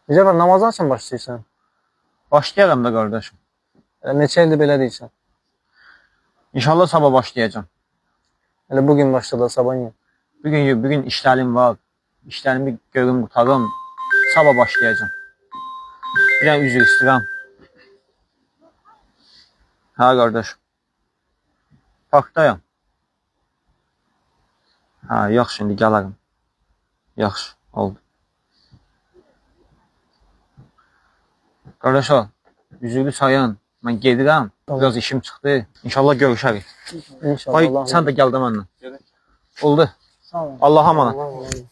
Necə namazdan üçün başlayırsan? Başlayaram da qardaşım. Neçə ildir belə deyirsən? İnşallah sabah başlayacağım. Elə bugün başladı, sabah niyə? Bugün işlərim var. İşlərimi görüm, qutarım. Sabah başlayacağım. Bir an üzr istəyirəm. Hə qardaşım. Parkdayam. Hə, yaxşı, indi gələrəm. Yaxşı, oldu. Qardaşlar, üzrlü sayın. Mən gedirəm. Biraz işim çıxdı. İnşallah görüşərik. İnşallah. Ay, Allah'ım. sən də gəl də mənlə. Oldu. Sağ ol. Allah'a emanet. Allah'ım.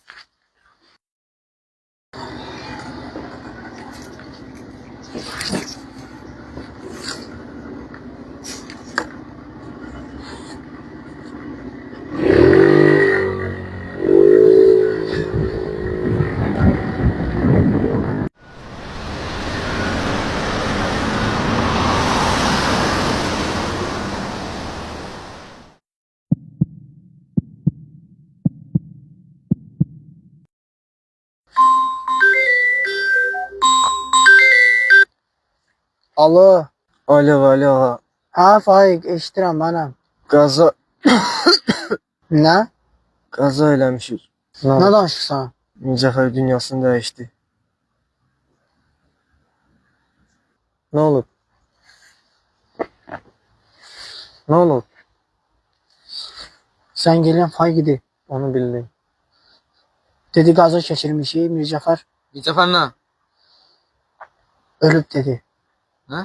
Alo. Alo, alo. Ha Faik, eşidirəm mənəm. Qaza, Nə? qaza eləmişik. Nə danışırsan? Mircəfər dünyasını dəyişdi. Nə olub? Nə olub? Sən gələn Faik idi. Onu bildim. Dedi qaza keçirmişik, Mircəfər Mircəfər nə? ölüb dedi. Hə?